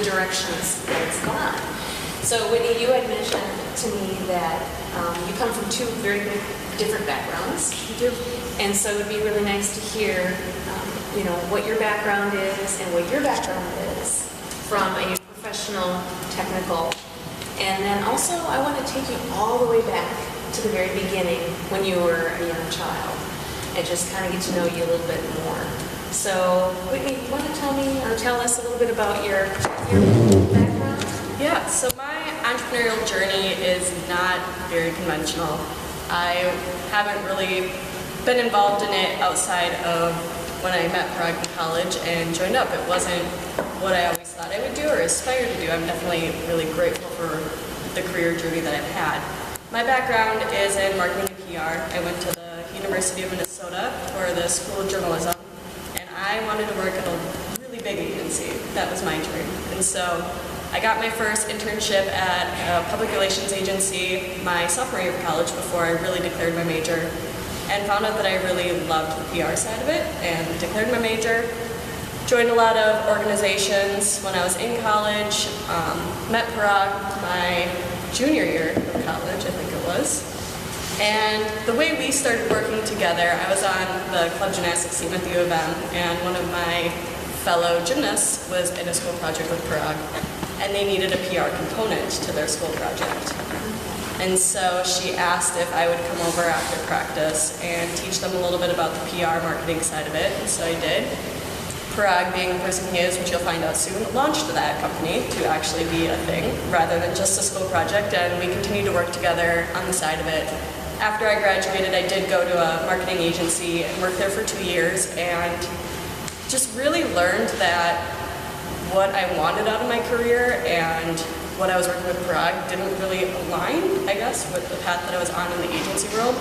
directions that it's gone. So Whitney, you had mentioned to me that you come from two very different backgrounds. You do. And so it would be really nice to hear, what your background is and what your background is from a professional, technical. And then also I want to take you all the way back to the very beginning when you were a young child and just kind of get to know you a little bit more. So Whitney, you want to tell us a little bit about your background? Yeah, so my entrepreneurial journey is not very conventional. I haven't really been involved in it outside of when I met Parag in college and joined up. It wasn't what I always thought I would do or aspired to do. I'm definitely really grateful for the career journey that I've had. My background is in marketing and PR. I went to the University of Minnesota for the School of Journalism, and I wanted to work at a really big agency. That was my dream. And so I got my first internship at a public relations agency my sophomore year of college before I really declared my major, and found out that I really loved the PR side of it and declared my major. Joined a lot of organizations when I was in college, met Parag my junior year of college, I think it was. And the way we started working together, I was on the club gymnastics team at the U of M, and one of my fellow gymnasts was in a school project with Parag, and they needed a PR component to their school project. And so she asked if I would come over after practice and teach them a little bit about the PR marketing side of it, and so I did. Parag, being the person he is, which you'll find out soon, launched that company to actually be a thing rather than just a school project, and we continued to work together on the side of it. After I graduated, I did go to a marketing agency and worked there for 2 years, and just really learned that what I wanted out of my career and what I was working with Parag didn't really align, I guess, with the path that I was on in the agency world.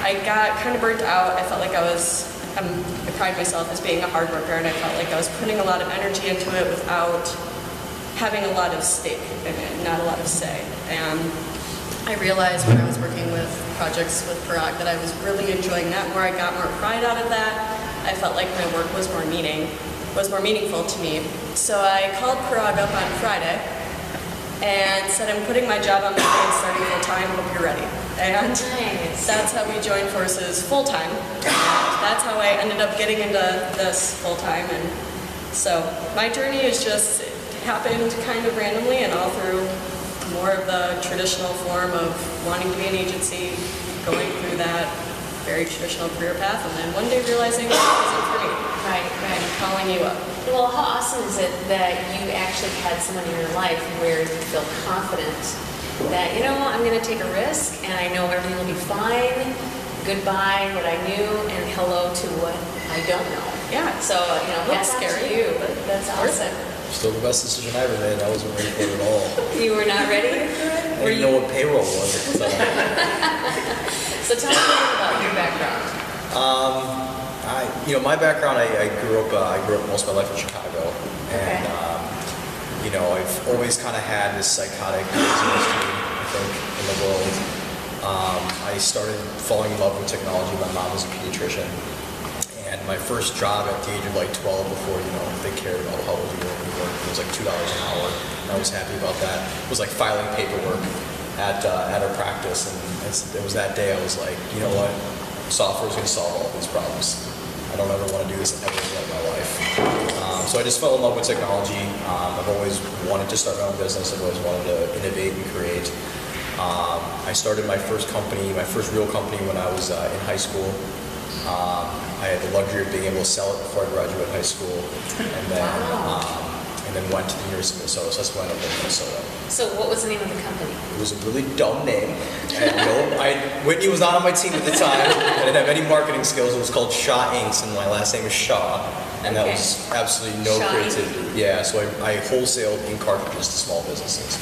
I got kind of burnt out. I felt like I pride myself as being a hard worker, and I felt like I was putting a lot of energy into it without having a lot of stake in it, not a lot of say. And I realized when I was working with projects with Parag that I was really enjoying that more. I got more pride out of that. I felt like my work was more meaningful to me. So I called Parag up on Friday and said, I'm putting my job on my plate, starting full-time, hope you're ready. And that's how we joined forces full-time. That's how I ended up getting into this full-time. And so my journey is just, it happened kind of randomly and all through more of the traditional form of wanting to be an agency, going through that very traditional career path, and then one day realizing it wasn't for me. Right. And calling you up. Well, how awesome is it that you actually had someone in your life where you feel confident that, I'm going to take a risk and I know everything will be fine. Goodbye, what I knew, and hello to what I don't know. Yeah. So, that's scary. You, but that's awesome. Still the best decision I ever made. I wasn't ready for it at all. You were not ready for it? I didn't know what payroll was at the time. So tell me a little about your background. My background, I grew up most of my life in Chicago, and I've always kind of had this psychotic craziness to me, I think, in the world. I started falling in love with technology. My mom was a pediatrician, and my first job at the age of 12, before they cared about how old you were, it was like $2 an hour, and I was happy about that. It was like filing paperwork at our practice, and it was that day I was like, you know what, software is going to solve all these problems. I don't ever want to do this ever again in my life. So I just fell in love with technology. I've always wanted to start my own business. I've always wanted to innovate and create. I started my first real company when I was in high school. I had the luxury of being able to sell it before I graduated high school, and then went to the University of Minnesota. So that's why I ended up in Minnesota. So what was the name of the company? It was a really dumb name. Whitney was not on my team at the time. I didn't have any marketing skills. It was called Shaw Inks, and my last name is Shaw. And that was absolutely no creativity. Yeah, so I wholesaled ink cartridges to small businesses.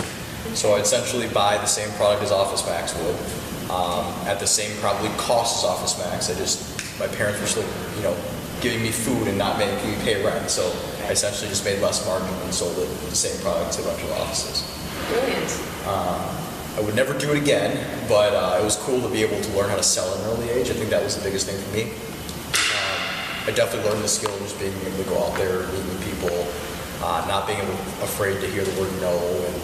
So I'd essentially buy the same product as Office Max would, at the same probably cost as Office Max. My parents were still, giving me food and not making me pay rent. So I essentially just made less margin and sold the same product to a bunch of offices. Brilliant. I would never do it again, but it was cool to be able to learn how to sell at an early age. I think that was the biggest thing for me. I definitely learned the skill of just being able to go out there, meet with people, not being afraid to hear the word no, and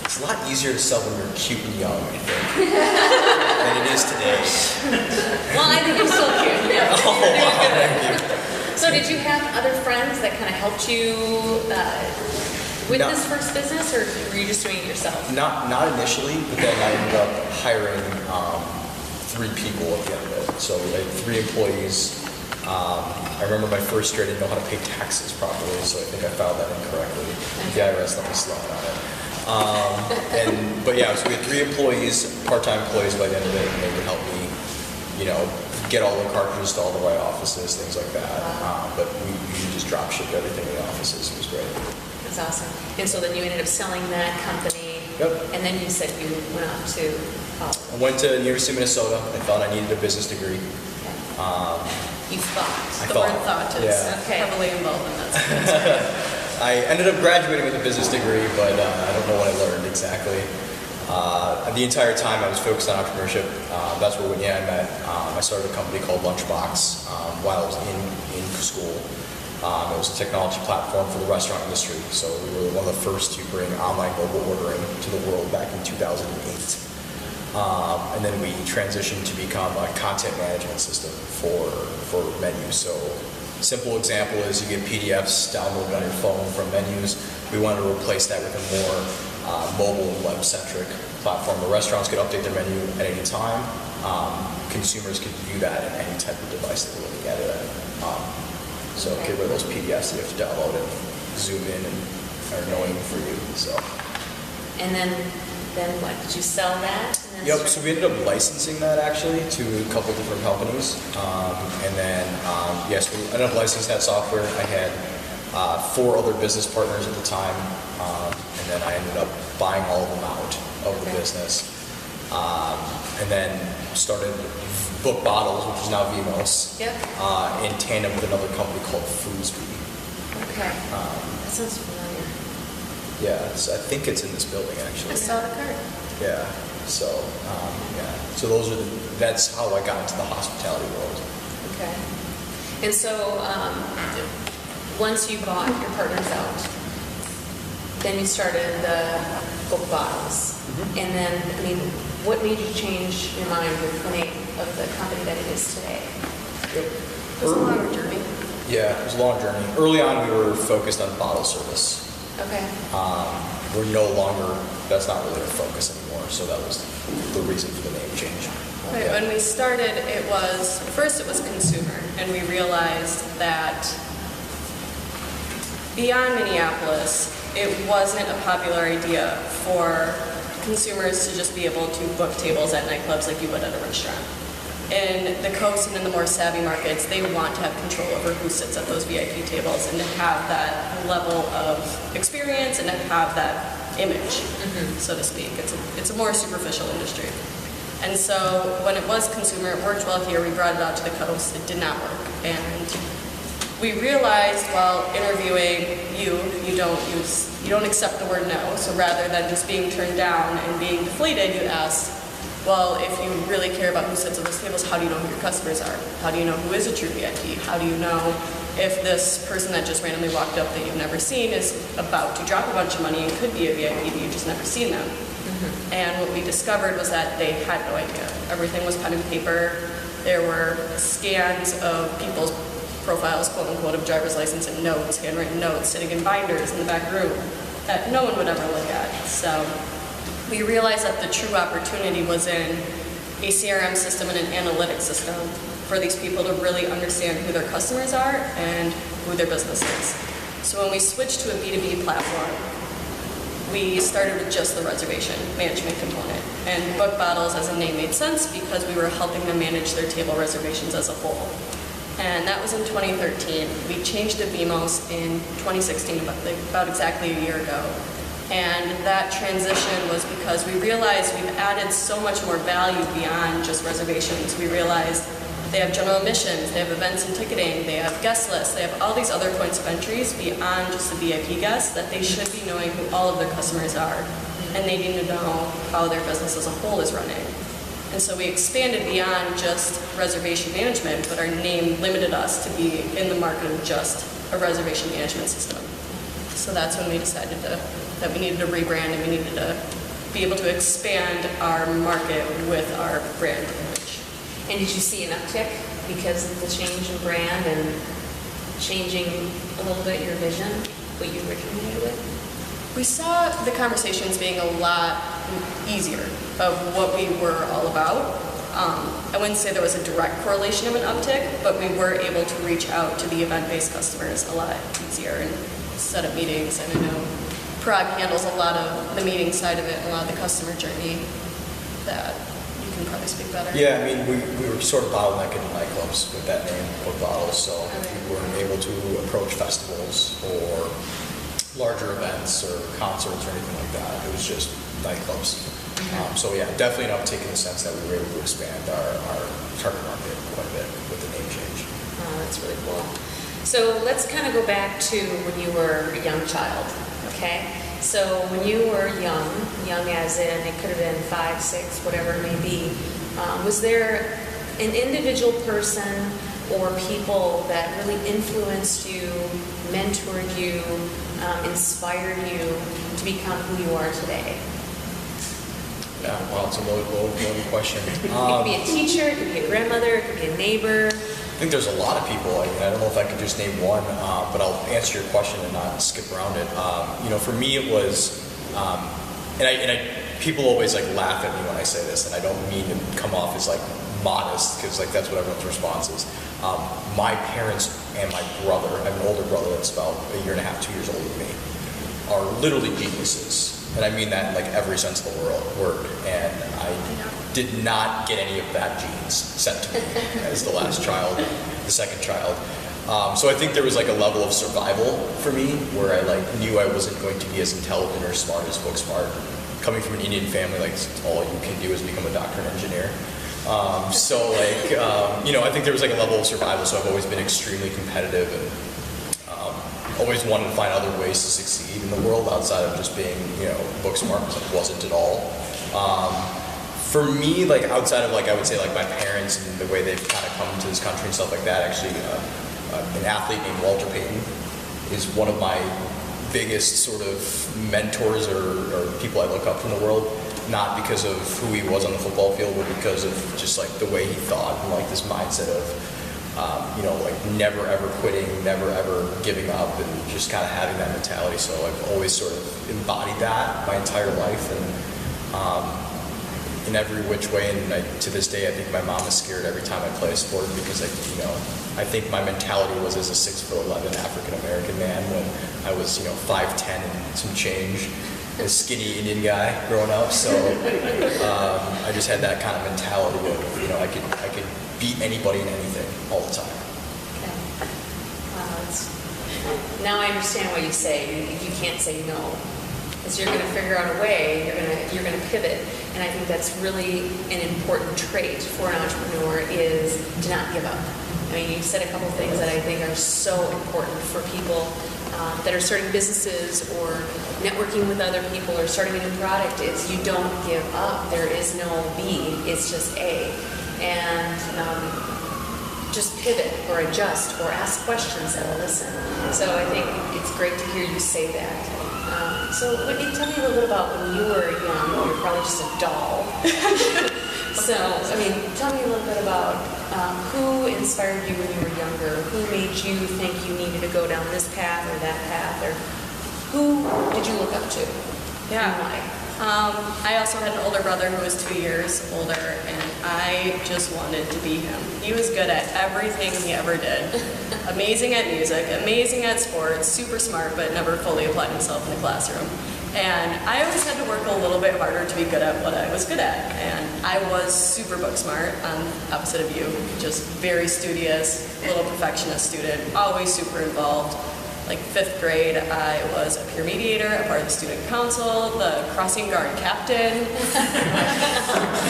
it's a lot easier to sell when you're cute and young, I think, than it is today. Well, I think you're still cute. Yeah. Oh, wow, thank you. So did you have other friends that kind of helped you with this first business, or were you just doing it yourself? Not initially, but then I ended up hiring 3 people at the end of it. So we had 3 employees. I remember my first year I didn't know how to pay taxes properly, so I think I filed that incorrectly. The IRS let me slide on it. But yeah, so we had 3 employees, part-time employees by the end of it, and they would help me, get all the cartridges to all the right offices, things like that. But we just drop shipped everything in the offices. It was great. That's awesome. And so then you ended up selling that company. Yep. And then you said you went off to college. I went to the University of Minnesota. I thought I needed a business degree. Okay. You thought. The word thought is heavily involved in that. I ended up graduating with a business degree, but I don't know what I learned exactly. The entire time I was focused on entrepreneurship. That's where Whitney and I met. I started a company called Lunchbox while I was in school. It was a technology platform for the restaurant industry. So we were one of the first to bring online mobile ordering to the world back in 2008. And then we transitioned to become a content management system for menus. So simple example is you get PDFs downloaded on your phone from menus. We wanted to replace that with a more mobile and web-centric platform where restaurants could update their menu at any time. Consumers could view that in any type of device that they're looking at it at. So get rid of those PDFs that you have to download and zoom in and are annoying for you. So. And then what? Did you sell that? Yep, so we ended up licensing that actually to a couple different companies. And then, yes, we ended up licensing that software. I had 4 other business partners at the time. And then I ended up buying all of them out of the business. And then started BookBottles, which is now Vēmos, in tandem with another company called Foodsby. Okay, that sounds familiar. Yeah, so I think it's in this building actually. I saw the card. Yeah. So, so that's how I got into the hospitality world. Okay. And so, once you bought your partners out, then you started the BookBottles. Mm-hmm. And then, what made you change your mind with the name of the company that it is today? It was a longer journey. Yeah, it was a long journey. Early on, we were focused on bottle service. Okay. We're no longer, that's not really our focus anymore, so that was the reason for the name change. Right, Yeah. when we started, first it was consumer, and we realized that beyond Minneapolis, it wasn't a popular idea for consumers to just be able to book tables at nightclubs like you would at a restaurant. In the coast and in the more savvy markets, they want to have control over who sits at those VIP tables and to have that level of experience and to have that image, so to speak. It's a more superficial industry. And so when it was consumer, it worked well here. We brought it out to the coast. It did not work. And we realized while interviewing you don't accept the word no. So rather than just being turned down and being deflated, you asked, well, if you really care about who sits at those tables, how do you know who your customers are? How do you know who is a true VIP? How do you know if this person that just randomly walked up that you've never seen is about to drop a bunch of money and could be a VIP, but you've just never seen them? Mm-hmm. And what we discovered was that they had no idea. Everything was pen and paper. There were scans of people's profiles, quote unquote, of driver's license and notes, handwritten notes, sitting in binders in the back room that no one would ever look at. So we realized that the true opportunity was in a CRM system and an analytics system for these people to really understand who their customers are and who their business is. So when we switched to a B2B platform, we started with just the reservation management component. And BookBottles as a name made sense because we were helping them manage their table reservations as a whole. And that was in 2013. We changed to Vēmos in 2016, about exactly a year ago. And that transition was because we realized we've added so much more value beyond just reservations. We realized they have general admissions, they have events and ticketing, they have guest lists, they have all these other points of entries beyond just the VIP guests that they should be knowing who all of their customers are. And they need to know how their business as a whole is running. And so we expanded beyond just reservation management, but our name limited us to be in the market of just a reservation management system. So that's when we decided that we needed to rebrand and we needed to be able to expand our market with our brand image. And did you see an uptick because of the change in brand and changing a little bit your vision, what you originated with? We saw the conversations being a lot easier of what we were all about. I wouldn't say there was a direct correlation of an uptick, but we were able to reach out to the event-based customers a lot easier and set up meetings. And I know Prague handles a lot of the meeting side of it and a lot of the customer journey that you can probably speak better. Yeah, I mean, we were sort of bottlenecking nightclubs with that name, BookBottles, so we weren't able to approach festivals or larger events or concerts or anything like that. It was just nightclubs. So yeah, definitely an uptick in the sense that we were able to expand our target market quite a bit with the name change. Oh, that's really cool. So let's kind of go back to when you were a young child, okay? So when you were young as in, it could have been 5, 6, whatever it may be, was there an individual person or people that really influenced you, mentored you, inspired you to become who you are today? Yeah, well, it's a loaded question. It could be a teacher, it could be a grandmother, it could be a neighbor. I think there's a lot of people. I mean, I don't know if I could just name one, but I'll answer your question and not skip around it. For me, it was, people always like laugh at me when I say this, and I don't mean to come off as like modest, because like that's what everyone's response is. My parents and my brother, I have an older brother that's about 1.5 years, 2 years older than me, are literally geniuses. And I mean that in like every sense of the word. And I did not get any of that genes sent to me as the last child, the second child. So I think there was like a level of survival for me where I like knew I wasn't going to be as intelligent or smart as book smart. Coming from an Indian family, like all you can do is become a doctor and engineer. I think there was like a level of survival, so I've always been extremely competitive and always wanted to find other ways to succeed in the world outside of just being, book smart, because I wasn't at all. For me, like outside of like, I would say like my parents and the way they've kind of come to this country and stuff like that, actually an athlete named Walter Payton is one of my biggest sort of mentors or people I look up to in the world. Not because of who he was on the football field, but because of just like the way he thought and like this mindset of, like never ever quitting, never ever giving up, and just kind of having that mentality. So I've always sort of embodied that my entire life, and in every which way. And to this day, I think my mom is scared every time I play a sport because I think my mentality was as a 6'11" African American man when I was 5'10" and some change. A skinny Indian guy growing up, so I just had that kind of mentality of I could beat anybody in anything all the time. Okay. Now I understand why you say you can't say no, because you're going to figure out a way. You're going to pivot, and I think that's really an important trait for an entrepreneur is to not give up. I mean, you said a couple things that I think are so important for people that are starting businesses or networking with other people or starting a new product is you don't give up. There is no B, it's just A. And just pivot or adjust or ask questions and listen. So I think it's great to hear you say that. So Whitney, tell me a little bit about when you were young. You were probably just a doll. So, tell me a little bit about who inspired you when you were younger? Who made you think you needed to go down this path or that path? Or who did you look up to? Yeah. And why? I also had an older brother who was 2 years older, and I just wanted to be him. He was good at everything he ever did. Amazing at music, amazing at sports, super smart, but never fully applied himself in the classroom. And I always had to work a little bit harder to be good at what I was good at. And I was super book smart, opposite of you, just very studious, little perfectionist student, always super involved. Like 5th grade, I was a peer mediator, a part of the student council, the crossing guard captain.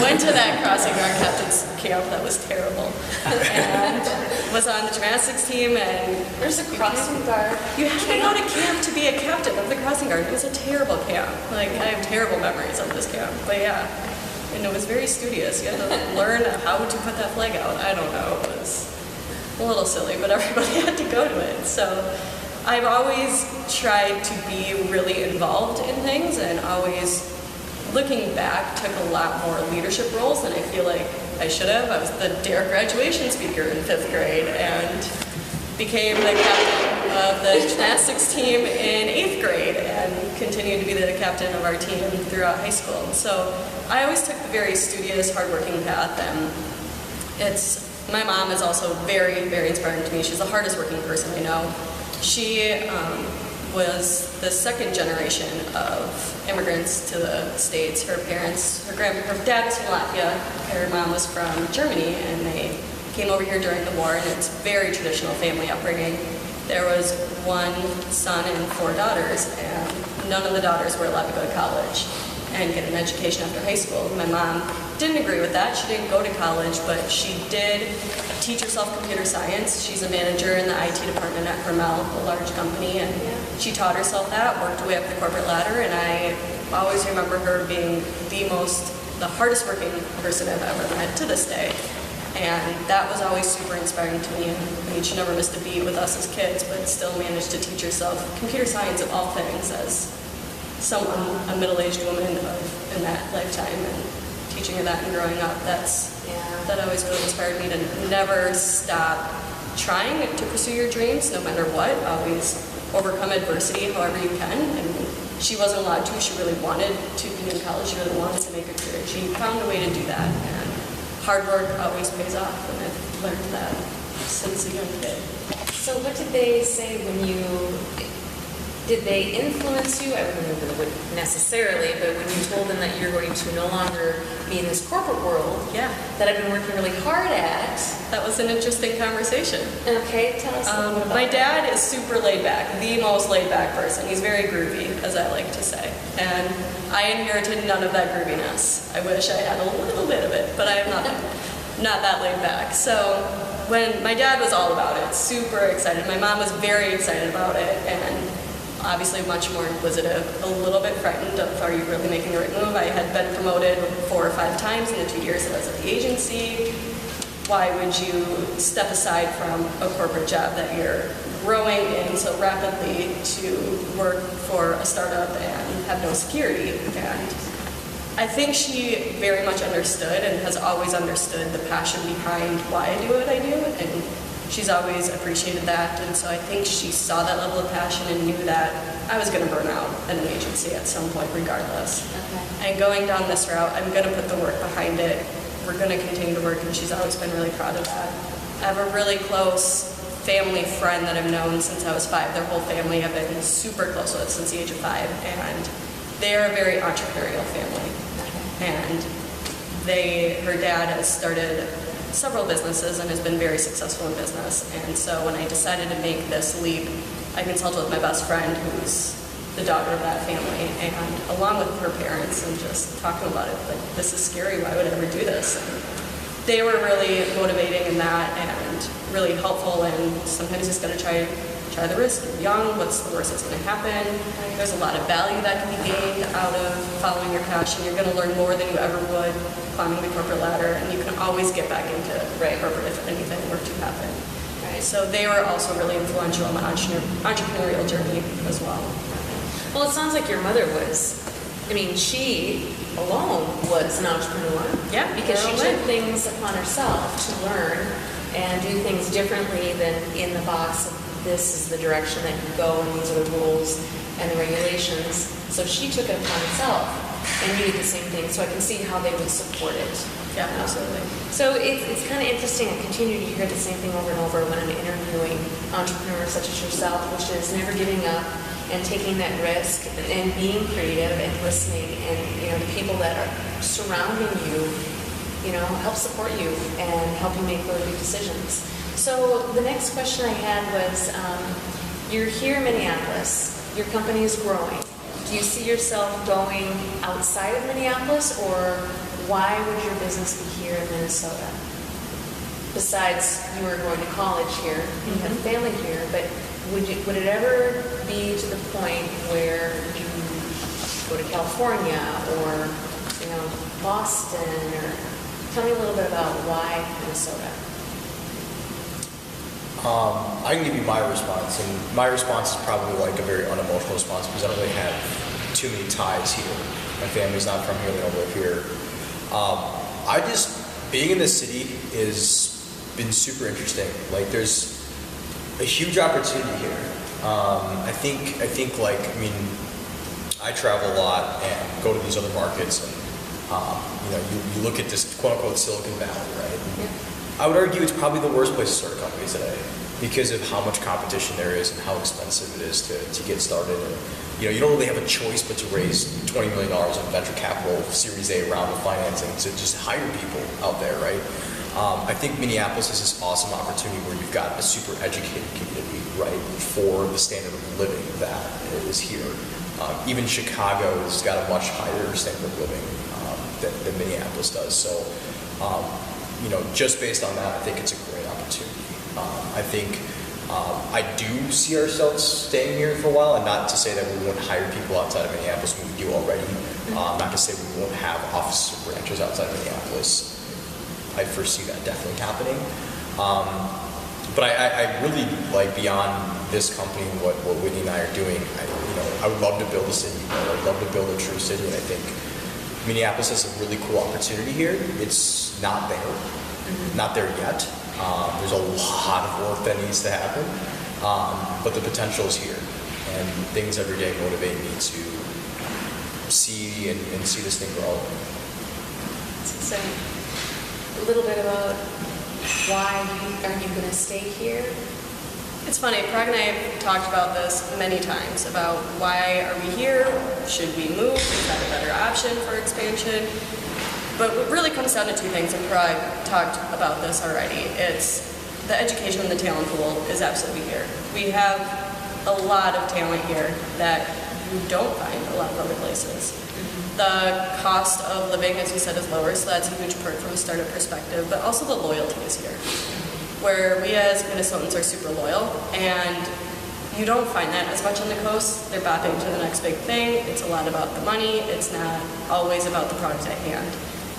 Went to that crossing guard captain's camp, that was terrible. And was on the gymnastics team, and There's a crossing guard. you had to go to camp to be a captain of the crossing guard. It was a terrible camp. Like, I have terrible memories of this camp, but yeah. and it was very studious. You had to learn how to put that flag out. I don't know, it was a little silly, but everybody had to go to it. So I've always tried to be really involved in things, and always, looking back, took a lot more leadership roles than I feel like I should have. I was the DARE graduation speaker in 5th grade, and became the captain of the gymnastics team in 8th grade, and continued to be the captain of our team throughout high school. So I always took the very studious, hardworking path, and my mom is also very, very inspiring to me. She's the hardest working person I know. She was the 2nd generation of immigrants to the States. Her dad was from Latvia, her mom was from Germany, and they came over here during the war, and it's very traditional family upbringing. There was 1 son and 4 daughters, and none of the daughters were allowed to go to college and get an education after high school. My mom didn't agree with that. She didn't go to college, but she did teach herself computer science. She's a manager in the IT department at Hermel, a large company, and she taught herself that, worked her way up the corporate ladder, and I always remember her being the hardest working person I've ever met to this day. And that was always super inspiring to me. I mean, she never missed a beat with us as kids, but still managed to teach herself computer science of all things as a middle-aged woman in that lifetime, and teaching her that and growing up, that always really inspired me to never stop trying to pursue your dreams no matter what. Always overcome adversity however you can. And she wasn't allowed to. She really wanted to be in college. She really wanted to make a career. She found a way to do that. And hard work always pays off, and I've learned that since a young kid. So what did they say did they influence you? I don't know if it would necessarily, but when you told them that you're going to no longer be in this corporate world that I've been working really hard at. That was an interesting conversation. Okay, tell us a little bit about my dad is super laid back, the most laid back person. He's very groovy, as I like to say. And I inherited none of that grooviness. I wish I had a little bit of it, but I am not that laid back. So when my dad was all about it, super excited. My mom was very excited about it, and obviously much more inquisitive, a little bit frightened of, are you really making the right move? I had been promoted 4 or 5 times in the 2 years that I was at the agency. Why would you step aside from a corporate job that you're growing in so rapidly to work for a startup and have no security? And I think she very much understood and has always understood the passion behind why I do what I do, and she's always appreciated that. And so I think she saw that level of passion and knew that I was going to burn out at an agency at some point regardless. Okay. And going down this route, I'm going to put the work behind it. We're going to continue to work, and she's always been really proud of that. I have a really close family friend that I've known since I was 5. Their whole family I've been super close with since the age of 5, and they're a very entrepreneurial family. And her dad has started several businesses and has been very successful in business. And so when I decided to make this leap, I consulted with my best friend, who's the daughter of that family, and along with her parents, and just talking about it, like, this is scary, why would I ever do this? And they were really motivating in that and really helpful, and sometimes you just gotta try the risk. You're young, what's the worst that's gonna happen? There's a lot of value that can be gained out of following your passion. You're gonna learn more than you ever would climbing the corporate ladder, and you can always get back into corporate if anything were to happen. Right. So they were also really influential in my entrepreneurial journey as well. Well, it sounds like your mother was. I mean, she alone was an entrepreneur. Yeah, because she took things upon herself to learn and do things differently than in the box of this is the direction that you go and these are the rules and the regulations. So she took it upon herself and you did the same thing. So I can see how they would support it. Yeah, absolutely. So it's kind of interesting. I continue to hear the same thing over and over when I'm interviewing entrepreneurs such as yourself, which is never giving up and taking that risk and being creative and listening, and the people that are surrounding you, help support you and help you make really good decisions. So the next question I had was, you're here in Minneapolis, your company is growing. Do you see yourself going outside of Minneapolis, or why would your business be here in Minnesota? Besides, you were going to college here, you have a family here, but would it ever be to the point where you go to California or, Boston, or tell me a little bit about why Minnesota. I can give you my response, and my response is probably like a very unemotional response because I don't really have too many ties here. My family's not from here; they don't live here. Being in this city has been super interesting. Like, there's a huge opportunity here. I think I travel a lot and go to these other markets, and you look at this quote unquote Silicon Valley, right? Yeah. I would argue it's probably the worst place to start a company today because of how much competition there is and how expensive it is to get started. And, you don't really have a choice but to raise $20 million in venture capital, Series A round of financing to just hire people out there, right? I think Minneapolis is this awesome opportunity where you've got a super educated community, right, for the standard of living that is here. Even Chicago has got a much higher standard of living than Minneapolis does. So, just based on that, I think it's a great opportunity. I think I do see ourselves staying here for a while, and not to say that we won't hire people outside of Minneapolis. We do already. Not to say we won't have offices or branches outside of Minneapolis. I foresee that definitely happening. But I really, like, beyond this company and what Whitney and I are doing, I would love to build a city. I'd love to build a true city, and I think Minneapolis has a really cool opportunity here. It's not there. Not there yet. There's a lot of work that needs to happen, but the potential is here, and things every day motivate me to see and see this thing grow. That's exciting. A little bit about why are you going to stay here? It's funny, Prague and I have talked about this many times, about why are we here, should we move, is that a better option for expansion? But what really comes down to two things, and Prague talked about this already. It's the education and the talent pool is absolutely here. We have a lot of talent here that you don't find a lot of other places. The cost of living, as you said, is lower, so that's a huge perk from a startup perspective, but also the loyalty is here. Where we as Minnesotans are super loyal, and you don't find that as much on the coast. They're bopping to the next big thing. It's a lot about the money. It's not always about the product at hand.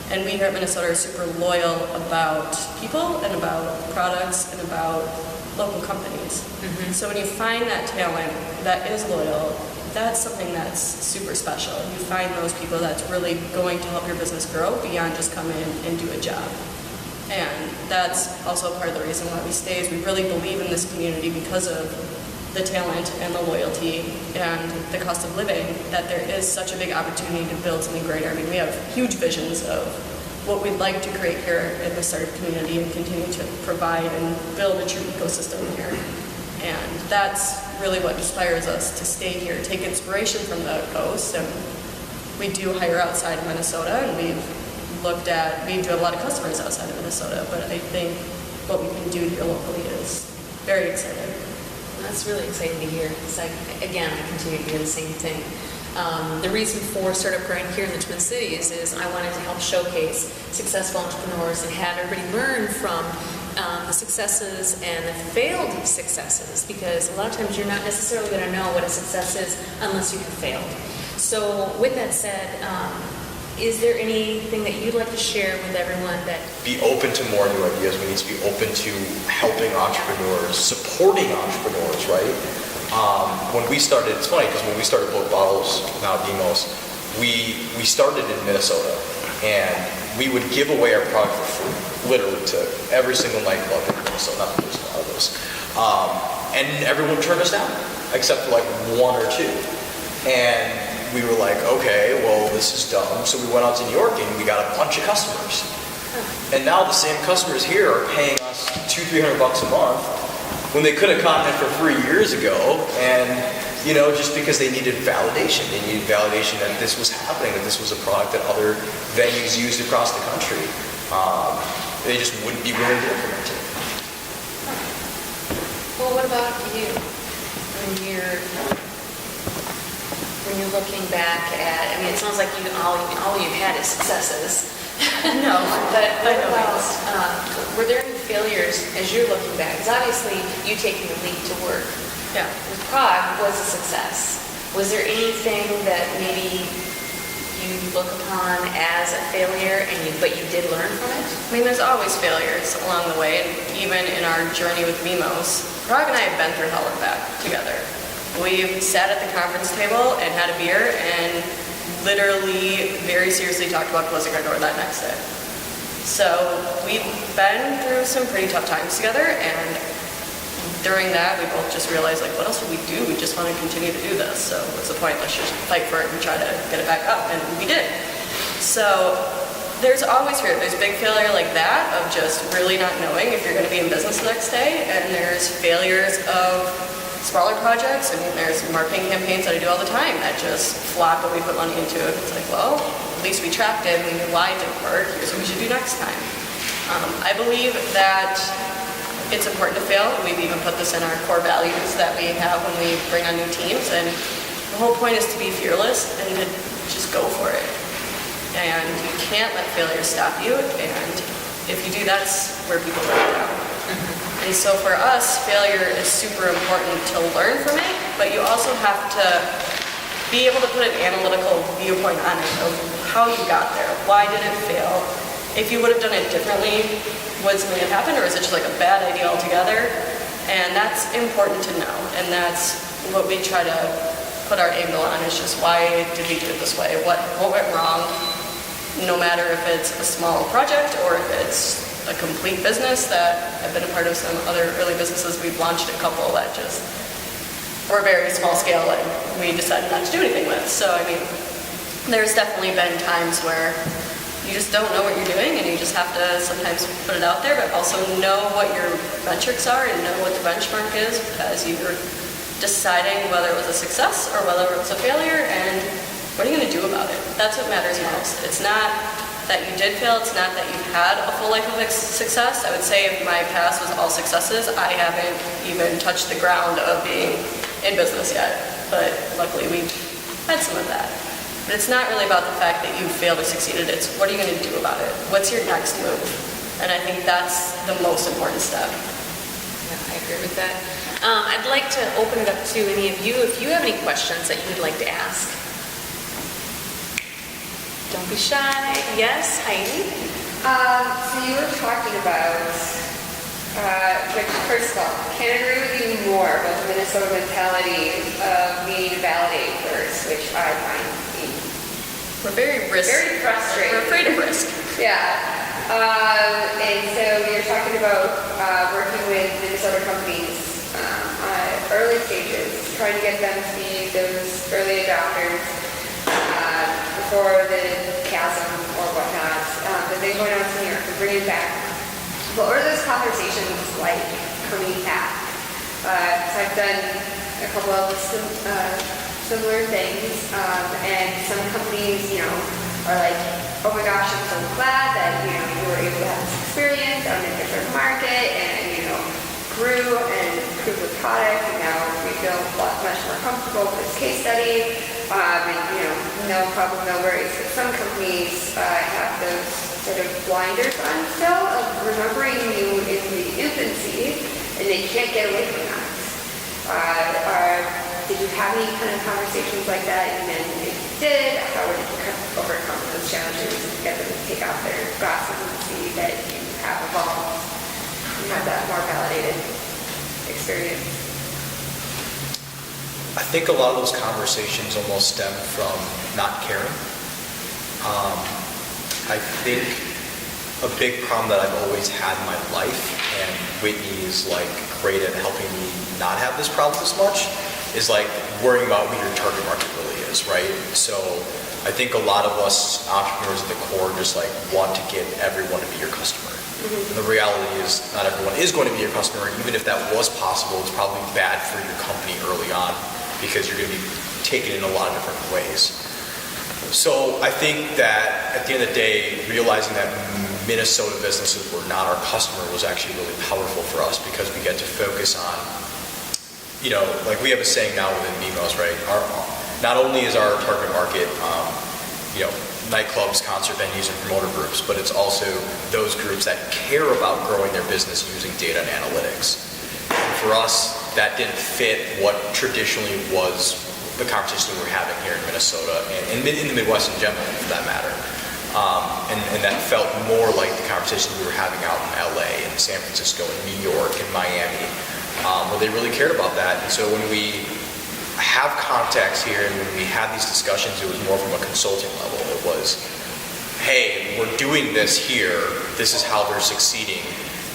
And we here at Minnesota are super loyal about people and about products and about local companies. So when you find that talent that is loyal, that's something that's super special. You find those people that's really going to help your business grow beyond just come in and do a job. And that's also part of the reason why we stay, is we really believe in this community because of the talent and the loyalty and the cost of living, that there is such a big opportunity to build something greater. I mean, we have huge visions of what we'd like to create here in the startup community and continue to provide and build a true ecosystem here. And that's really what inspires us to stay here, take inspiration from the coast. And we do hire outside of Minnesota, and we do have a lot of customers outside of Minnesota, but I think what we can do here locally is very exciting. That's really exciting to hear. It's like, again, I continue to hear the same thing. The reason for Startup Grind here in the Twin Cities is I wanted to help showcase successful entrepreneurs and have everybody learn from the successes and the failed successes, because a lot of times you're not necessarily going to know what a success is unless you have failed. So with that said, is there anything that you'd like to share with everyone that... Be open to more new ideas. We need to be open to helping entrepreneurs, supporting entrepreneurs, right? When we started, it's funny because when we started BookBottles, now Vēmos, we started in Minnesota, and we would give away our product for free, literally, to every single nightclub in Minnesota, not there's a lot of those. And everyone turned us down, except for like one or two. And we were like, okay, well, this is dumb. So we went out to New York and we got a bunch of customers. And now the same customers here are paying us $200-300 a month when they could have gotten it for free years ago. And, just because they needed validation. They needed validation that this was happening, that this was a product that other venues used across the country. They just wouldn't be willing to implement it. Well, what about you? When you're looking back at, I mean, it sounds like all you've had is successes. No, but what about, were there any failures as you're looking back? Because obviously you taking the leap to work. Yeah. Prague was a success. Was there anything that maybe you look upon as a failure, but you did learn from it? I mean, there's always failures along the way, and even in our journey with Vēmos, Parag and I have been through hell and back together. We've sat at the conference table and had a beer and literally very seriously talked about closing our door that next day. So we've been through some pretty tough times together, and during that, we both just realized, like, what else would we do? We just want to continue to do this. So what's the point? Let's just fight for it and try to get it back up. And we did. So there's always fear. There's big failure like that of just really not knowing if you're going to be in business the next day. And there's failures of smaller projects. I mean, there's marketing campaigns that I do all the time that just flop what we put money into. It's like, well, at least we tracked it. We knew why it didn't work. Here's what we should do next time. I believe that it's important to fail. We've even put this in our core values that we have when we bring on new teams. And the whole point is to be fearless and to just go for it. And you can't let failure stop you. And if you do, that's where people let you down. And so for us, failure is super important to learn from it, but you also have to be able to put an analytical viewpoint on it of how you got there. Why did it fail? If you would have done it differently, would something have happened, or is it just like a bad idea altogether? And that's important to know, and that's what we try to put our angle on, is just why did we do it this way? What went wrong? No matter if it's a small project or if it's a complete business that I've been a part of some other early businesses. We've launched a couple that just were very small scale and we decided not to do anything with. So, I mean, there's definitely been times where you just don't know what you're doing and you just have to sometimes put it out there, but also know what your metrics are and know what the benchmark is as you're deciding whether it was a success or whether it was a failure, and what are you going to do about it? That's what matters most. It's not that you did fail, it's not that you've had a full life of success. I would say if my past was all successes, I haven't even touched the ground of being in business yet, but luckily we've had some of that. But it's not really about the fact that you failed or succeeded, it's what are you going to do about it? What's your next move? And I think that's the most important step. Yeah, I agree with that. I'd like to open it up to any of you if you have any questions that you would like to ask. Don't be shy. Yes, Heidi? So you were talking about, which first of all, can't agree with you more about the Minnesota mentality of needing to validate first, which I find We're very frustrating. We're afraid of risk. Yeah. And so you're talking about working with Minnesota companies on early stages, trying to get them to be those early adopters before the chasm or whatnot, but then going out to New York and bringing it back. What are those conversations like coming back? So I've done a couple of similar things, and some companies, are like, oh my gosh, I'm so glad that, you were able to have this experience on a different market and, grew and improved the product, and now we feel much more comfortable with this case study, and, no problem, no worries. But some companies have those sort of blinders on still of remembering you in the infancy, and they can't get away from that. Did you have any kind of conversations like that? And then if you did, how would you overcome those challenges and get them to take off their glasses and see that you have evolved, you have that more validated experience? I think a lot of those conversations almost stem from not caring. I think a big problem that I've always had in my life, and Whitney is like great at helping me not have this problem as much, is like worrying about who your target market really is, right? So I think a lot of us entrepreneurs at the core just like want to get everyone to be your customer. Mm-hmm. The reality is not everyone is going to be your customer. Even if that was possible, it's probably bad for your company early on because you're going to be taken in a lot of different ways. So I think that at the end of the day, realizing that Minnesota businesses were not our customer was actually really powerful for us because we get to focus on, like we have a saying now within Vēmos, right? Not only is our target market, nightclubs, concert venues, and promoter groups, but it's also those groups that care about growing their business using data and analytics. And for us, that didn't fit what traditionally was the conversation we were having here in Minnesota and in the Midwest in general, for that matter. And that felt more like the conversations we were having out in LA and San Francisco and New York and Miami, where they really cared about that. And so when we have contacts here and when we had these discussions, it was more from a consulting level. It was, hey, we're doing this here, this is how they're succeeding.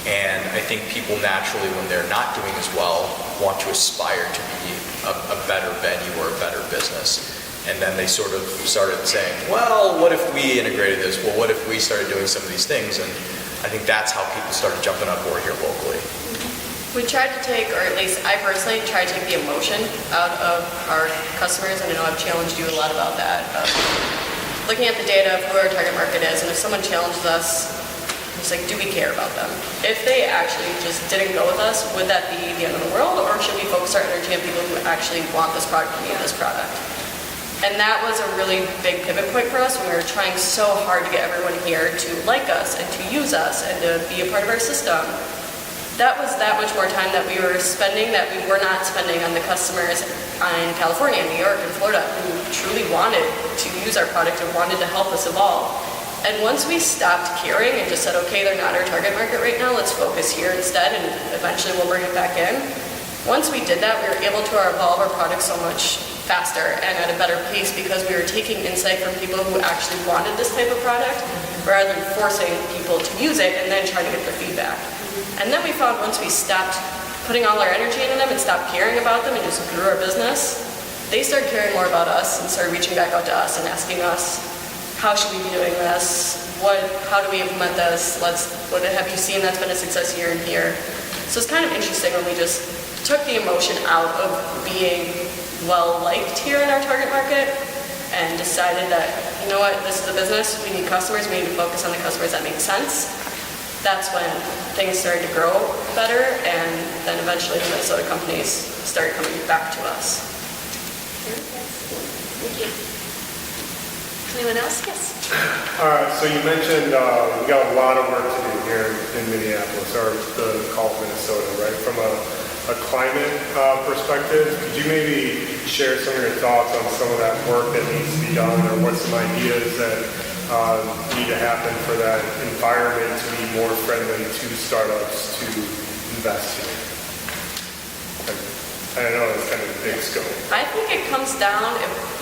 And I think people naturally, when they're not doing as well, want to aspire to be a better venue or a better business. And then they sort of started saying, well, what if we integrated this? Well, what if we started doing some of these things? And I think that's how people started jumping on board here locally. We tried to take, or at least I personally, tried to take the emotion out of our customers, and I know I've challenged you a lot about that. Looking at the data of who our target market is, and if someone challenges us, it's like, do we care about them? If they actually just didn't go with us, would that be the end of the world, or should we focus our energy on people who actually want this product and need this product? And that was a really big pivot point for us when we were trying so hard to get everyone here to like us and to use us and to be a part of our system. That was that much more time that we were spending that we were not spending on the customers in California, New York, and Florida who truly wanted to use our product and wanted to help us evolve. And once we stopped caring and just said, okay, they're not our target market right now, let's focus here instead, and eventually we'll bring it back in. Once we did that, we were able to evolve our product so much faster and at a better pace because we were taking insight from people who actually wanted this type of product rather than forcing people to use it and then trying to get the feedback. And then we found once we stopped putting all our energy into them and stopped caring about them and just grew our business, they started caring more about us and started reaching back out to us and asking us, how should we be doing this? How do we implement this? What have you seen that's been a success here and here? So it's kind of interesting when we just took the emotion out of being well-liked here in our target market and decided that, you know what, this is a business, we need customers, we need to focus on the customers that make sense. That's when things started to grow better, and then eventually the Minnesota companies started coming back to us. Thank you. Anyone else? Yes. All right, so you mentioned we got a lot of work to do here in Minneapolis, or the Call of Minnesota, right? From a climate perspective, could you maybe share some of your thoughts on some of that work that needs to be done, or what some ideas that need to happen for that environment to be more friendly to startups to invest in? I know it's kind of a big scope. I think it comes down,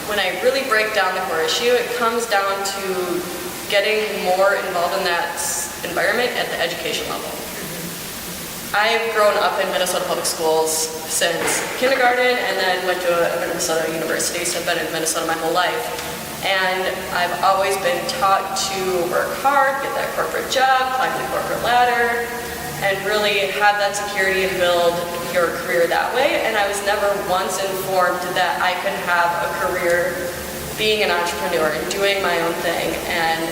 when I really break down the core issue, it comes down to getting more involved in that environment at the education level. I've grown up in Minnesota public schools since kindergarten and then went to a Minnesota university, so I've been in Minnesota my whole life. And I've always been taught to work hard, get that corporate job, climb the corporate ladder, and really have that security and build your career that way. And I was never once informed that I could have a career being an entrepreneur and doing my own thing. And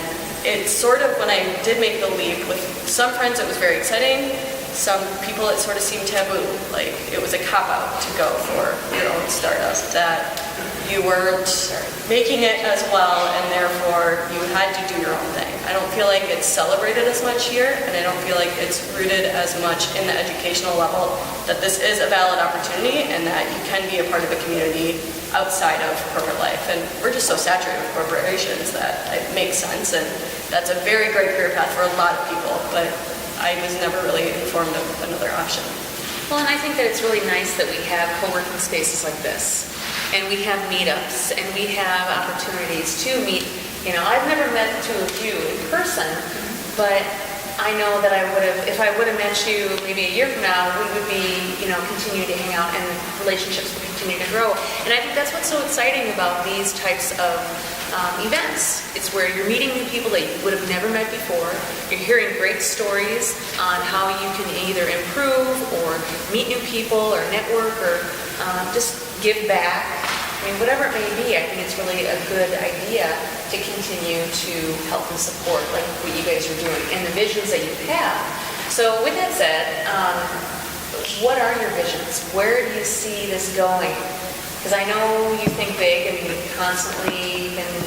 it's sort of, when I did make the leap, with some friends it was very exciting. Some people it sort of seemed taboo, like it was a cop-out to go for your own startup, that you weren't making it as well and therefore you had to do your own thing. I don't feel like it's celebrated as much here, and I don't feel like it's rooted as much in the educational level that this is a valid opportunity and that you can be a part of a community outside of corporate life. And we're just so saturated with corporations that it makes sense, and that's a very great career path for a lot of people, but I was never really informed of another option. Well, and I think that it's really nice that we have co-working spaces like this, and we have meetups, and we have opportunities to meet. You know, I've never met two of you in person, but I know that I would have, if I would have met you maybe a year from now, we would be, you know, continuing to hang out and relationships would continue to grow. And I think that's what's so exciting about these types of events. It's where you're meeting new people that you would have never met before. You're hearing great stories on how you can either improve or meet new people or network or just give back. I mean, whatever it may be, I think it's really a good idea to continue to help and support like what you guys are doing and the visions that you have. So with that said, what are your visions? Where do you see this going? Because I know you think big and you've constantly been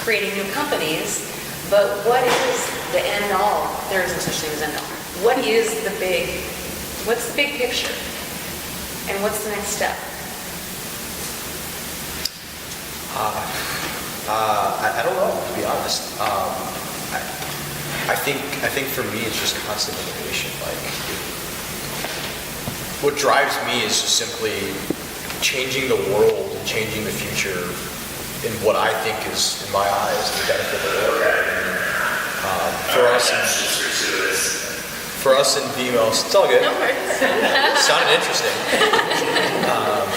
creating new companies, but what is the end all? There is no such thing as end all. What's the big picture? And what's the next step? I don't know, to be honest. I think for me it's just constant innovation. Like, what drives me is just simply changing the world and changing the future in what I think is, in my eyes, the benefit of the world. For us in Vēmos, it's all good. No worries. Sounded interesting.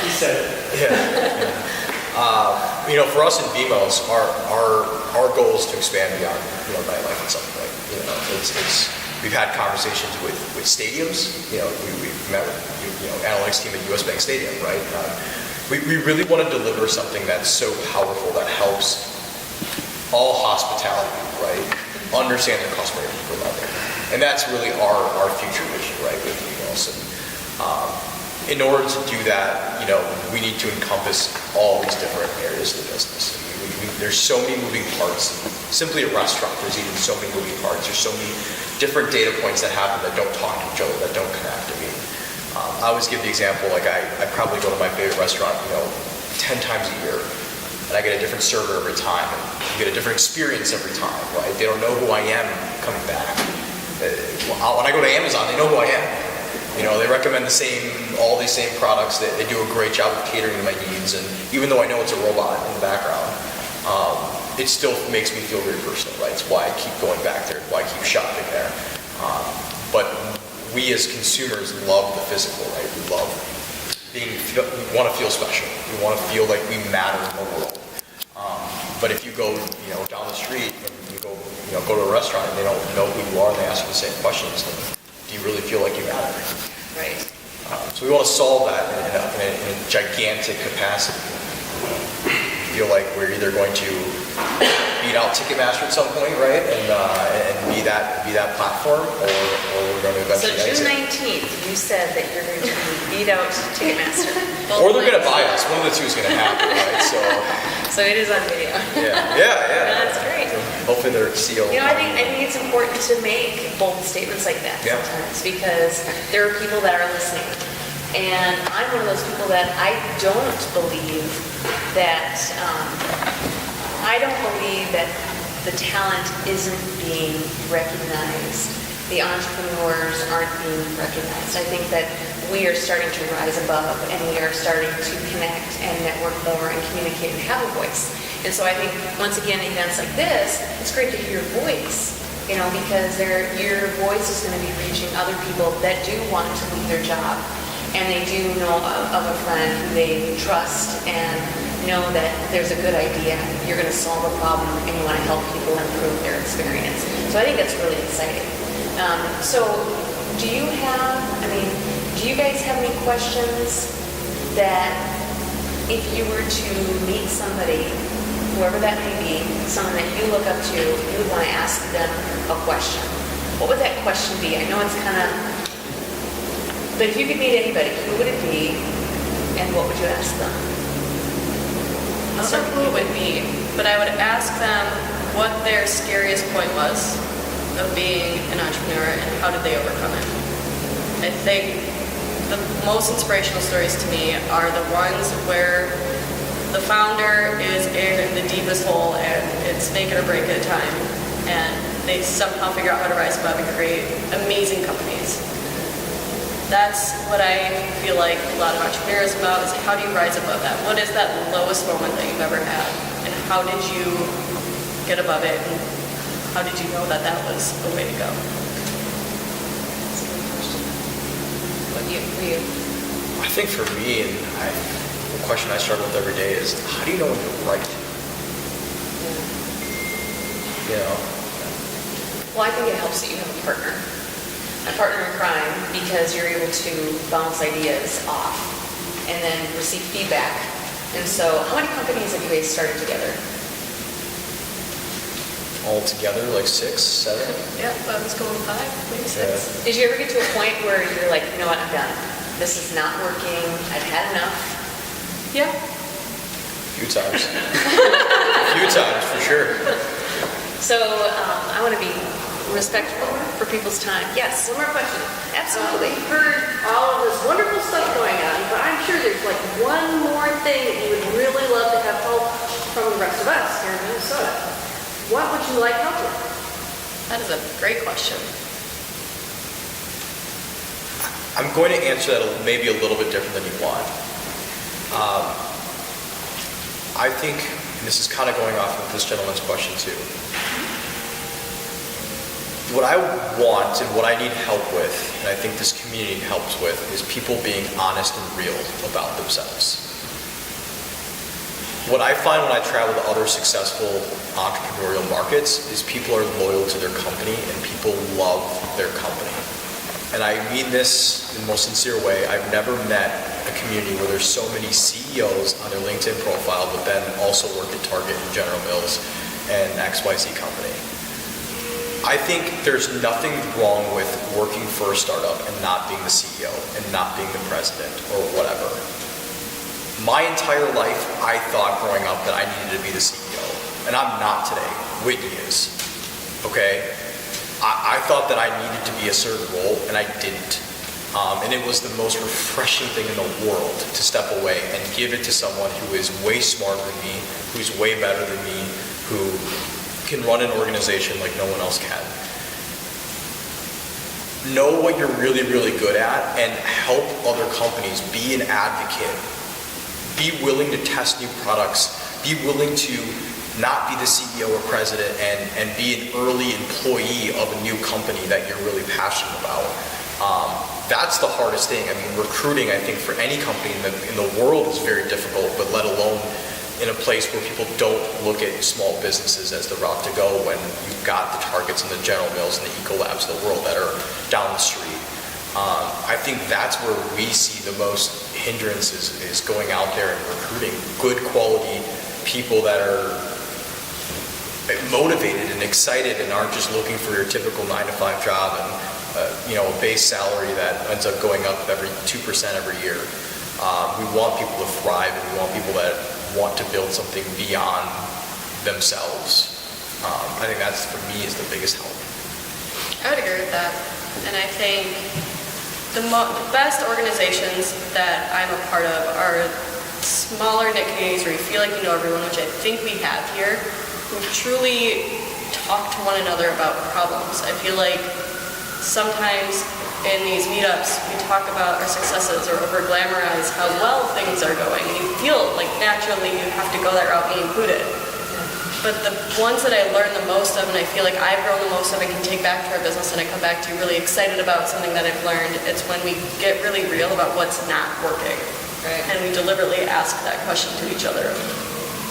He said it. For us in Vēmos, our goal is to expand beyond, nightlife and something like, we've had conversations with stadiums. We've met with, analytics team at US Bank Stadium, right? We really want to deliver something that's so powerful that helps all hospitality, right? Understand their customer at a deeper level. And that's really our future vision, right, with Vēmos. And in order to do that, we need to encompass all these different areas of the business. There's so many moving parts. Simply a restaurant, there's even so many moving parts. There's so many different data points that happen that don't talk to each other, that don't connect. I always give the example, like I probably go to my favorite restaurant, 10 times a year, and I get a different server every time, and you get a different experience every time, right? They don't know who I am coming back. When I go to Amazon, they know who I am. They recommend all these same products. They do a great job of catering to my needs, and even though I know it's a robot in the background, it still makes me feel very personal, right? It's why I keep going back there, why I keep shopping there. But we as consumers love the physical, right? We love we want to feel special. We want to feel like we matter in the world. But if you go, down the street and you go to a restaurant and they don't know who you are and they ask you the same questions, then do you really feel like you matter? Right. So we want to solve that in a gigantic capacity. I feel like we're either going to beat out Ticketmaster at some point, right, and be that platform, or we're going to So eventually June exit. 19th, you said that you're going to beat out Ticketmaster. Or they're going to buy us. One of the two is going to happen, right? So it is on video. Yeah. That's great. Hopefully they're CEO. I think it's important to make bold statements like that Yeah. sometimes, because there are people that are listening. And I'm one of those people that I don't believe that the talent isn't being recognized. The entrepreneurs aren't being recognized. I think that we are starting to rise above, and we are starting to connect and network more and communicate and have a voice. And so I think, once again, events like this, it's great to hear your voice, because your voice is going to be reaching other people that do want to leave their job, and they do know of a friend who they trust and know that there's a good idea, you're going to solve a problem, and you want to help people improve their experience. So I think that's really exciting. So do you guys have any questions that if you were to meet somebody, whoever that may be, someone that you look up to, you would want to ask them a question? What would that question be? I know it's kind of, but if you could meet anybody, who would it be, and what would you ask them? I don't know who it would be, but I would ask them what their scariest point was of being an entrepreneur and how did they overcome it. I think the most inspirational stories to me are the ones where the founder is in the deepest hole and it's make it or break it time, and they somehow figure out how to rise above and create amazing companies. That's what I feel like a lot of entrepreneurs about, is how do you rise above that? What is that lowest moment that you've ever had? And how did you get above it? And how did you know that that was the way to go? That's a good question. What do you? I think for me, the question I struggle with every day is, how do you know when you're right? Well, I think it helps that you have a partner in crime, because you're able to bounce ideas off and then receive feedback. And so, how many companies have you guys started together? All together, like 6, 7? Yeah, I was going 5, maybe 6. Yeah. Did you ever get to a point where you're like, you know what, I'm done. This is not working. I've had enough. Yeah. A few times. For sure. So I want to be respectful for people's time. Yes, one more question. Absolutely. We've heard all of this wonderful stuff going on, but I'm sure there's like one more thing that you would really love to have help you like help with? That is a great question. I'm going to answer that maybe a little bit different than you want. I think, and this is kind of going off of this gentleman's question too, what I want and what I need help with, and I think this community helps with, is people being honest and real about themselves. What I find when I travel to other successful entrepreneurial markets is people are loyal to their company and people love their company. And I mean this in the most sincere way. I've never met a community where there's so many CEOs on their LinkedIn profile, but then also work at Target and General Mills and XYZ company. I think there's nothing wrong with working for a startup and not being the CEO and not being the president or whatever. My entire life, I thought growing up that I needed to be the CEO, and I'm not today. Whitney is, okay? I thought that I needed to be a certain role, and I didn't. And it was the most refreshing thing in the world to step away and give it to someone who is way smarter than me, who's way better than me, who can run an organization like no one else can. Know what you're really, really good at and help other companies. Be an advocate. Be willing to test new products. Be willing to not be the CEO or president and be an early employee of a new company that you're really passionate about. That's the hardest thing. I mean, recruiting, I think, for any company in the world is very difficult, but let alone in a place where people don't look at small businesses as the route to go when you've got the Targets and the General Mills and the Ecolabs of the world that are down the street. I think that's where we see the most hindrances is going out there and recruiting good quality people that are motivated and excited and aren't just looking for your typical 9-to-5 job and a base salary that ends up going up every 2% every year. We want people to thrive and we want people that want to build something beyond themselves. I think that's, for me, is the biggest help. I would agree with that. And I think the best organizations that I'm a part of are smaller knit communities where you feel like you know everyone, which I think we have here. We truly talk to one another about problems. I feel like sometimes in these meetups we talk about our successes or over glamorize how well things are going, and you feel like naturally you have to go that route, me included. But the ones that I learn the most of and I feel like I've grown the most of and can take back to our business and I come back to really excited about something that I've learned, it's when we get really real about what's not working. Right. And we deliberately ask that question to each other.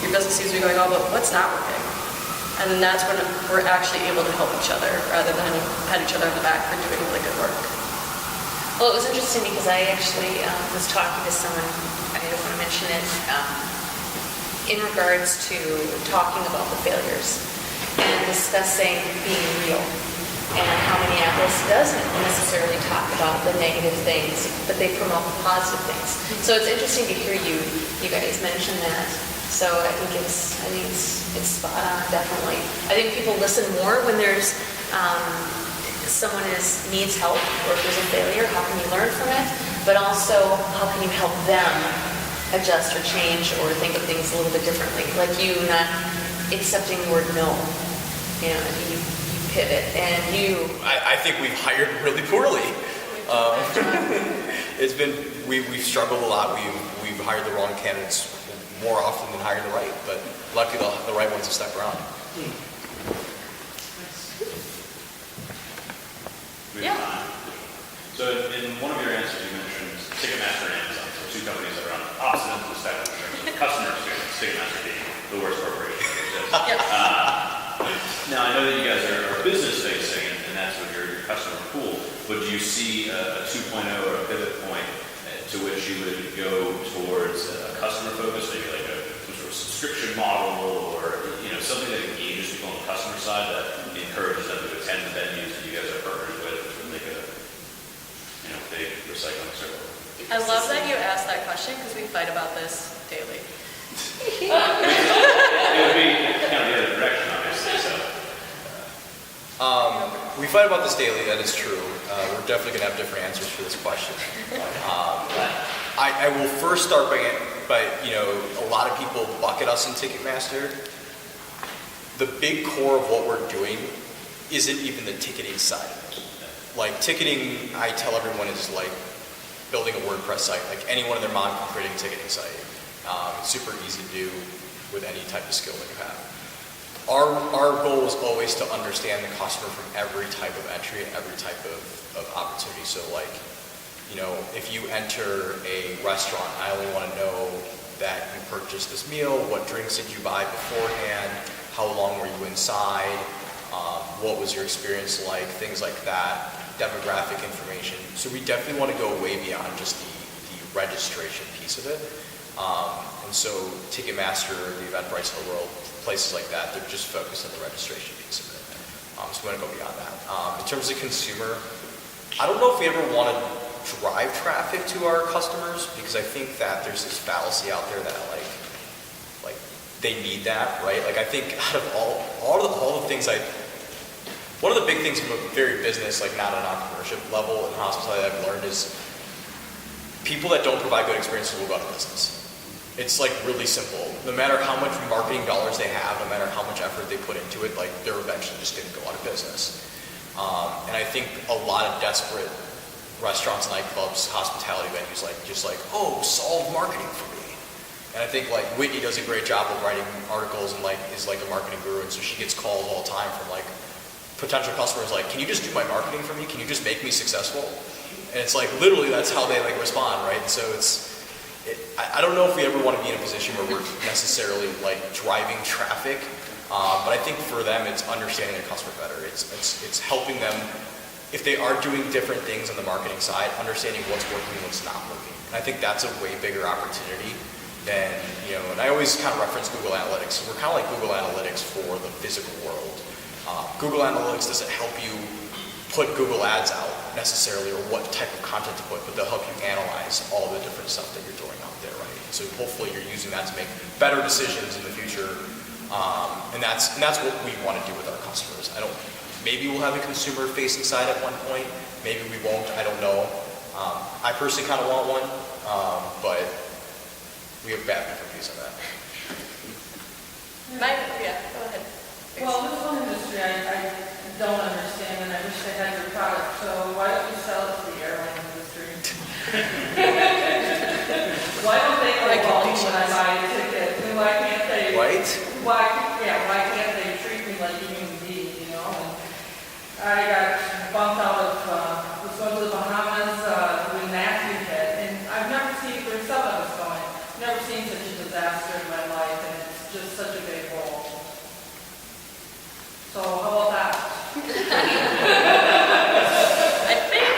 Your business seems to be going well, but what's not working? And then that's when we're actually able to help each other rather than pat each other on the back for doing really good work. Well, it was interesting because I actually was talking to someone, I don't want to mention it, in regards to talking about the failures and discussing being real and how Minneapolis doesn't necessarily talk about the negative things, but they promote the positive things. So it's interesting to hear you guys mention that. So I think it's spot on, definitely. I think people listen more when there's someone needs help or if there's a failure, how can you learn from it? But also, how can you help them adjust or change or think of things a little bit differently? Like you not accepting the word no. You pivot and you... I think we've hired really poorly. We've struggled a lot. We've hired the wrong candidates more often than hired the right, but luckily the right ones have stuck around. Yeah. So in one of your answers, you mentioned Ticketmaster and Amazon, so two companies that are on opposite ends of the spectrum in terms of customer experience, Ticketmaster being the worst corporation that exists. Yep. Now, I know that you guys are business-facing, and that's what your customer pool, but do you see a 2.0 or a pivot point to which you would go towards a customer focus, maybe like some sort of subscription model or something that engages people on the customer side that encourages them to attend the venues that you guys are partnered with to make a big recycling circle? I love that you asked that question because we fight about this daily. It would be kind of the other direction, obviously. So. We fight about this daily, that is true. We're definitely going to have different answers for this question. I will first start by a lot of people bucket us in Ticketmaster. the big core of what we're doing isn't even the ticketing side of it. Like ticketing, I tell everyone, is like building a WordPress site. Like anyone and their mom can create a ticketing site. It's super easy to do with any type of skill that you have. Our goal is always to understand the customer from every type of entry and every type of opportunity. So like, you know, if you enter a restaurant, I only want to know that you purchased this meal, what drinks did you buy beforehand, how long were you inside, what was your experience like, things like that, demographic information. So we definitely want to go way beyond just the registration piece of it. And so Ticketmaster, the Eventbrite's of the world, places like that, they're just focused on the registration piece of it. So we want to go beyond that. In terms of consumer, I don't know if we ever want to drive traffic to our customers, because I think that there's this fallacy out there that like they need that, right? Like I think out of all the things one of the big things from a very business, like not an entrepreneurship level in hospitality that I've learned is people that don't provide good experiences will go out of business. It's like really simple. No matter how much marketing dollars they have, no matter how much effort they put into it, like they're eventually just going to go out of business. And I think a lot of desperate restaurants, nightclubs, hospitality venues, oh, solve marketing for me. And I think like Whitney does a great job of writing articles and like is like a marketing guru, and so she gets calls all the time from like potential customers like, can you just do my marketing for me? Can you just make me successful? And it's like literally that's how they like respond, right? And so I don't know if we ever want to be in a position where we're necessarily like driving traffic, but I think for them it's understanding their customer better. It's helping them, if they are doing different things on the marketing side, understanding what's working and what's not working. And I think that's a way bigger opportunity than, you know, and I always kind of reference Google Analytics. We're kind of like Google Analytics for the physical world. Google Analytics doesn't help you put Google ads out necessarily or what type of content to put, but they'll help you analyze all the different stuff that you're doing out there, right? So hopefully you're using that to make better decisions in the future. And that's what we want to do with our customers. Maybe we'll have a consumer facing side at one point. Maybe we won't, I don't know. I personally kind of want one, but we have bad different views on that. Yeah, go ahead. Well, this one industry I don't understand, and I wish they had your product, so why don't you sell it to the airline industry? Why don't they call me when I buy a ticket? And why can't they? Right? Why can't they treat me like a human being, you know? And I got bumped out of, was going to the Bahamas when Matthew hit, and I've never seen, there's some of us going, never seen such a disaster in my life, and it's just such a big hole. So how about that? I think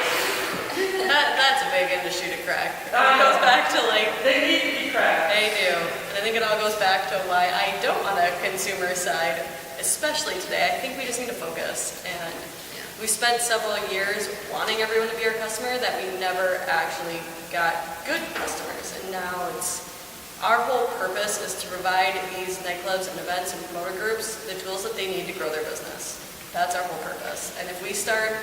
that's a big industry to crack. It goes back to like, They need to be cracked. they do. And I think it all goes back to why I don't want a consumer side, especially today. I think we just need to focus. And we spent several years wanting everyone to be our customer that we never actually got good customers. And now our whole purpose is to provide these nightclubs and events and promoter groups the tools that they need to grow their business. That's our whole purpose. And if we start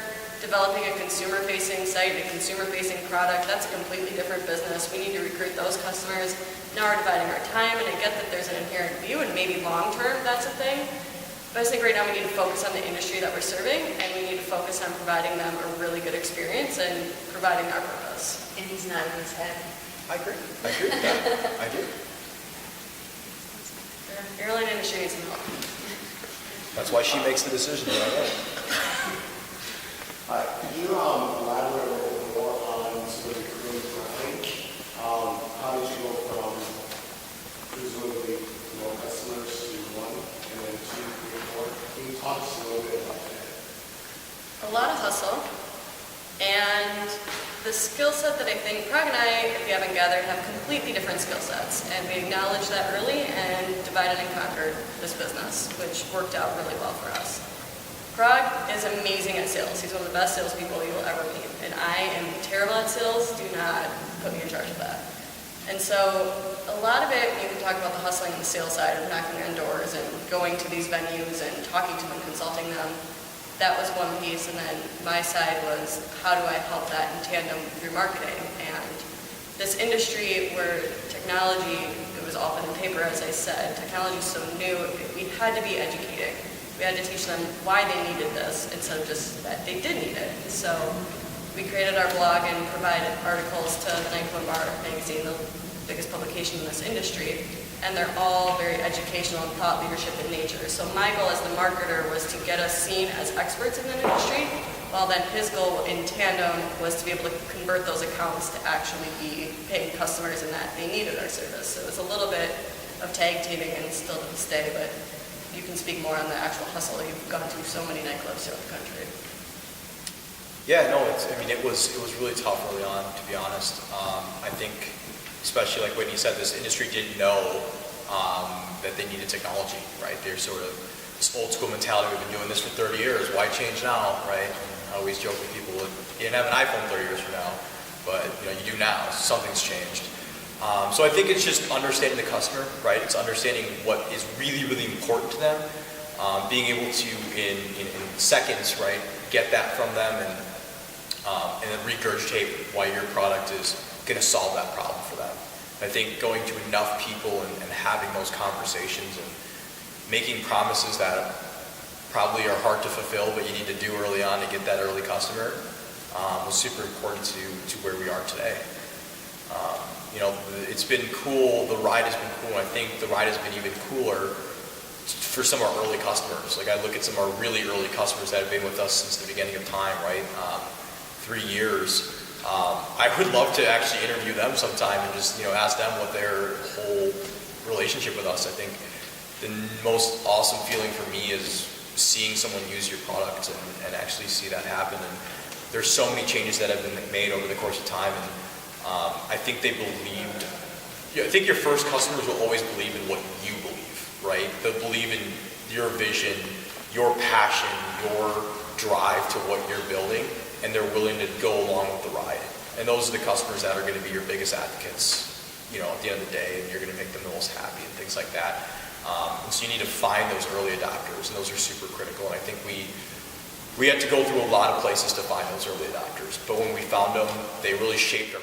developing a consumer-facing site, a consumer-facing product, that's a completely different business. We need to recruit those customers. Now we're dividing our time, and I get that there's an inherent view, and maybe long-term that's a thing. But I think right now we need to focus on the industry that we're serving, and we need to focus on providing them a really good experience and providing our purpose. And he's nodding his head. I agree with that. I do. The airline industry needs some help. That's why she makes the decision that I make. Could you elaborate a little bit more on sort of your career grind? How did you go from presumably more customers to one, and then 2, 3, 4? Can you talk to us a little bit about that? A lot of hustle, and the skill set that I think Prague and I, if you haven't gathered, have completely different skill sets, and we acknowledged that early and divided and conquered this business, which worked out really well for us. Prague is amazing at sales. He's one of the best salespeople you'll ever meet, and I am terrible at sales. Do not put me in charge of that. And so a lot of it, you can talk about the hustling and the sales side of knocking on doors and going to these venues and talking to them, consulting them. That was one piece, and then my side was how do I help that in tandem through marketing. And this industry where technology, it was was all pen and paper, as I said. Technology is so new, we had to be educating. We had to teach them why they needed this instead of just that they did need it. So we created our blog and provided articles to the 91 Bar magazine, the biggest publication in this industry, and they're all very educational and thought leadership in nature. So my goal as the marketer was to get us seen as experts in the industry, while then his goal in tandem was to be able to convert those accounts to actually be paying customers and that they needed our service. So it was a little bit of tag teaming and still to this day, but you can speak more on the actual hustle. You've gone to so many nightclubs throughout the country. Yeah, no, it was really tough early on, to be honest. I think, especially like Whitney said, this industry didn't know that they needed technology, right? They're sort of this old school mentality. We've been doing this for 30 years. Why change now, right? And I always joke with people, you didn't have an iPhone 30 years from now, but you do now. Something's changed. So I think it's just understanding the customer, right? It's understanding what is really, really important to them, being able to, in seconds, right, get that from them and then regurgitate why your product is going to solve that problem for them. I think going to enough people and having those conversations and making promises that probably are hard to fulfill, but you need to do early on to get that early customer was super important to where we are today. It's been cool. The ride has been cool. I think the ride has been even cooler for some of our early customers. Like I look at some of our really early customers that have been with us since the beginning of time, right? 3 years. I would love to actually interview them sometime and just ask them what their whole relationship with us. I think the most awesome feeling for me is seeing someone use your product and actually see that happen. And there's so many changes that have been made over the course of time, and I think they believed. I think your first customers will always believe in what you believe, right? They'll believe in your vision, your passion, your drive to what you're building, and they're willing to go along with the ride. And those are the customers that are going to be your biggest advocates, at the end of the day, and you're going to make them the most happy and things like that. And so you need to find those early adopters, and those are super critical. And I think we had to go through a lot of places to find those early adopters. But when we found them, they really shaped our